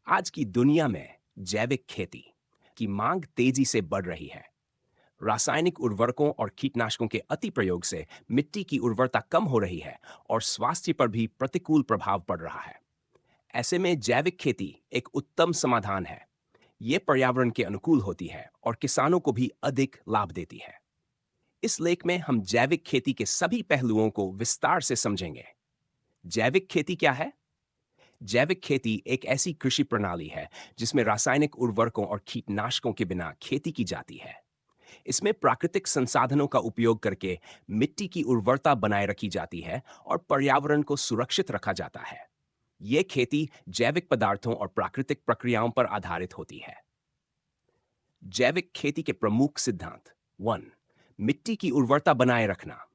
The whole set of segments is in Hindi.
आज की दुनिया में जैविक खेती की मांग तेजी से बढ़ रही है। रासायनिक उर्वरकों और कीटनाशकों के अति प्रयोग से मिट्टी की उर्वरता कम हो रही है और स्वास्थ्य पर भी प्रतिकूल प्रभाव पड़ रहा है। ऐसे में जैविक खेती एक उत्तम समाधान है। ये पर्यावरण के अनुकूल होती है और किसानों को भी अधिक लाभ देती है। इस लेख में हम जैविक खेती के सभी पहलुओं को विस्तार से समझेंगे। जैविक खेती क्या है? जैविक खेती एक ऐसी कृषि प्रणाली है जिसमें रासायनिक उर्वरकों और कीटनाशकों के बिना खेती की जाती है। इसमें प्राकृतिक संसाधनों का उपयोग करके मिट्टी की उर्वरता बनाए रखी जाती है और पर्यावरण को सुरक्षित रखा जाता है। यह खेती जैविक पदार्थों और प्राकृतिक प्रक्रियाओं पर आधारित होती है। जैविक खेती के प्रमुख सिद्धांत: 1. मिट्टी की उर्वरता बनाए रखना।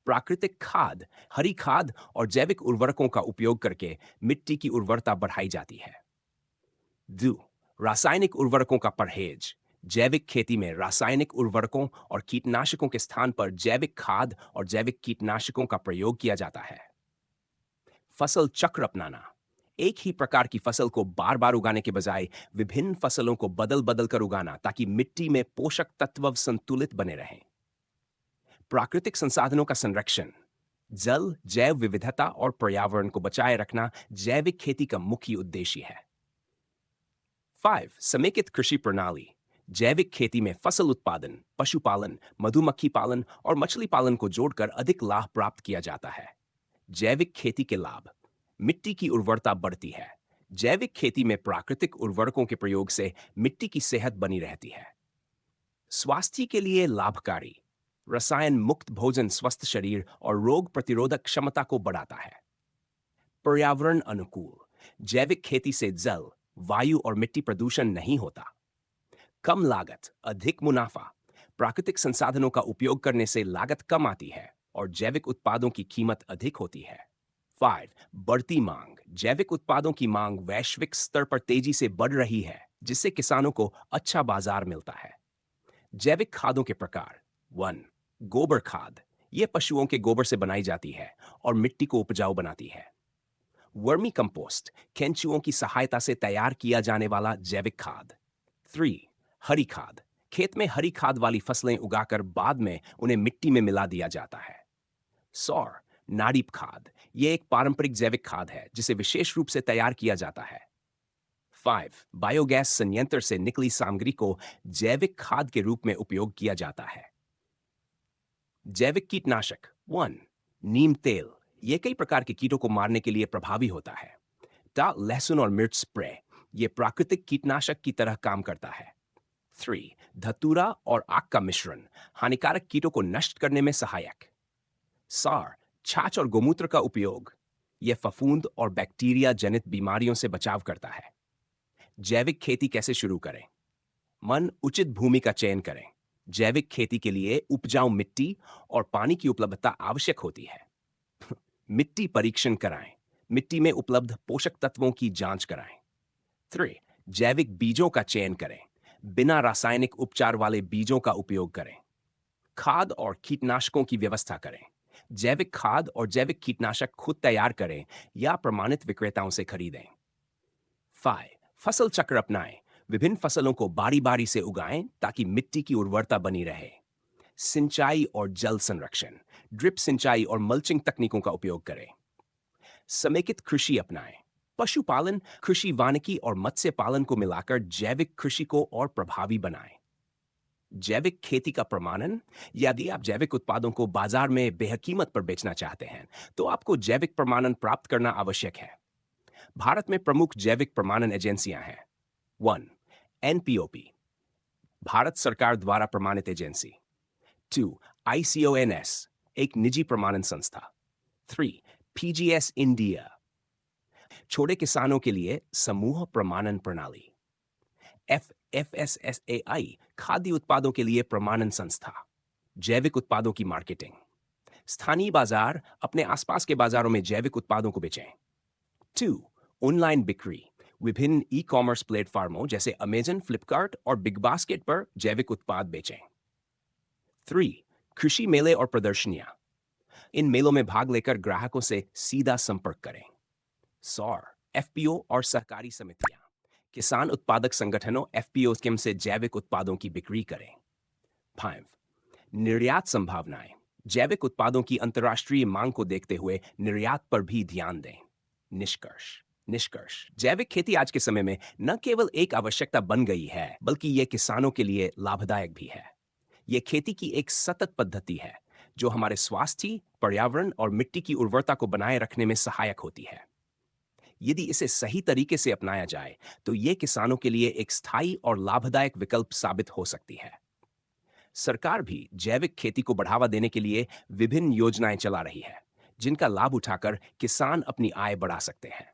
प्राकृतिक खाद, हरी खाद और जैविक उर्वरकों का उपयोग करके मिट्टी की उर्वरता बढ़ाई जाती है। 2. रासायनिक उर्वरकों का परहेज। जैविक खेती में रासायनिक उर्वरकों और कीटनाशकों के स्थान पर जैविक खाद और जैविक कीटनाशकों का प्रयोग किया जाता है। फसल चक्र अपनाना। एक ही प्रकार की फसल को बार बार उगाने के बजाय विभिन्न फसलों को बदल बदल कर उगाना ताकि मिट्टी में पोषक तत्व संतुलित बने रहें। प्राकृतिक संसाधनों का संरक्षण। जल, जैव विविधता और पर्यावरण को बचाए रखना जैविक खेती का मुख्य उद्देश्य है। 5. समेकित कृषि प्रणाली। जैविक खेती में फसल उत्पादन, पशुपालन, मधुमक्खी पालन और मछली पालन को जोड़कर अधिक लाभ प्राप्त किया जाता है। जैविक खेती के लाभ: मिट्टी की उर्वरता बढ़ती है। जैविक खेती में प्राकृतिक उर्वरकों के प्रयोग से मिट्टी की सेहत बनी रहती है। स्वास्थ्य के लिए लाभकारी: रसायन मुक्त भोजन स्वस्थ शरीर और रोग प्रतिरोधक क्षमता को बढ़ाता है। पर्यावरण अनुकूल: जैविक खेती से जल, वायु और मिट्टी प्रदूषण नहीं होता। कम लागत, अधिक मुनाफा: प्राकृतिक संसाधनों का उपयोग करने से लागत कम आती है और जैविक उत्पादों की कीमत अधिक होती है। 5. बढ़ती मांग: जैविक उत्पादों की मांग वैश्विक स्तर पर तेजी से बढ़ रही है, जिससे किसानों को अच्छा बाजार मिलता है। जैविक खादों के प्रकार: 1. गोबर खाद। यह पशुओं के गोबर से बनाई जाती है और मिट्टी को उपजाऊ बनाती है। वर्मी कंपोस्ट, केंचुओं की सहायता से तैयार किया जाने वाला जैविक खाद। 3. हरी खाद। खेत में हरी खाद वाली फसलें उगाकर बाद में उन्हें मिट्टी में मिला दिया जाता है। सौर नाड़ीप खाद, यह एक पारंपरिक जैविक खाद है जिसे विशेष रूप से तैयार किया जाता है। 5. बायोगैस संयंत्र से निकली सामग्री को जैविक खाद के रूप में उपयोग किया जाता है। जैविक कीटनाशक: 1. नीम तेल, यह कई प्रकार के कीटों को मारने के लिए प्रभावी होता है। टा लहसुन और मिर्च स्प्रे, यह प्राकृतिक कीटनाशक की तरह काम करता है। 3. धतूरा और आग का मिश्रण, हानिकारक कीटों को नष्ट करने में सहायक। सार छाछ और गोमूत्र का उपयोग, यह फफूंद और बैक्टीरिया जनित बीमारियों से बचाव करता है। जैविक खेती कैसे शुरू करें? उचित भूमि का चयन करें। जैविक खेती के लिए उपजाऊ मिट्टी और पानी की उपलब्धता आवश्यक होती है। मिट्टी परीक्षण कराएं। मिट्टी में उपलब्ध पोषक तत्वों की जांच कराएं। 3. जैविक बीजों का चयन करें। बिना रासायनिक उपचार वाले बीजों का उपयोग करें। खाद और कीटनाशकों की व्यवस्था करें। जैविक खाद और जैविक कीटनाशक खुद तैयार करें या प्रमाणित विक्रेताओं से खरीदें। 5. फसल चक्र अपनाएं। विभिन्न फसलों को बारी बारी से उगाएं ताकि मिट्टी की उर्वरता बनी रहे। सिंचाई और जल संरक्षण: ड्रिप सिंचाई और मल्चिंग तकनीकों का उपयोग करें। समेकित कृषि अपनाएं। पशुपालन, कृषि वानिकी और मत्स्य पालन को मिलाकर जैविक कृषि को और प्रभावी बनाएं। जैविक खेती का प्रमाणन: यदि आप जैविक उत्पादों को बाजार में बेहद पर बेचना चाहते हैं, तो आपको जैविक प्रमाणन प्राप्त करना आवश्यक है। भारत में प्रमुख जैविक प्रमाणन एजेंसियां हैं। 1. एनपीओपी, भारत सरकार द्वारा प्रमाणित एजेंसी। 2. आईसीओएनएस, एक निजी प्रमाणन संस्था। 3. पीजीएस इंडिया, छोटे किसानों के लिए समूह प्रमाणन प्रणाली। एफएसएसएआई, खाद्य उत्पादों के लिए प्रमाणन संस्था। जैविक उत्पादों की मार्केटिंग: स्थानीय बाजार, अपने आसपास के बाजारों में जैविक उत्पादों को बेचें। 2. ऑनलाइन बिक्री: विभिन्न ई कॉमर्स प्लेटफॉर्मों जैसे अमेजन, फ्लिपकार्ट और बिग बास्केट पर जैविक उत्पाद बेचें। 3. कृषि मेले और प्रदर्शनियां: इन मेलों में भाग लेकर ग्राहकों से सीधा संपर्क करें। सौर एफपीओ और सहकारी समितियां: किसान उत्पादक संगठनों एफपीओ स्कीम से जैविक उत्पादों की बिक्री करें। 5. निर्यात संभावनाएं। जैविक उत्पादों की अंतर्राष्ट्रीय मांग को देखते हुए निर्यात पर भी ध्यान दें। निष्कर्ष निष्कर्ष जैविक खेती आज के समय में न केवल एक आवश्यकता बन गई है, बल्कि यह किसानों के लिए लाभदायक भी है। यह खेती की एक सतत पद्धति है जो हमारे स्वास्थ्य, पर्यावरण और मिट्टी की उर्वरता को बनाए रखने में सहायक होती है। यदि इसे सही तरीके से अपनाया जाए तो यह किसानों के लिए एक स्थायी और लाभदायक विकल्प साबित हो सकती है। सरकार भी जैविक खेती को बढ़ावा देने के लिए विभिन्न योजनाएं चला रही है, जिनका लाभ उठाकर किसान अपनी आय बढ़ा सकते हैं।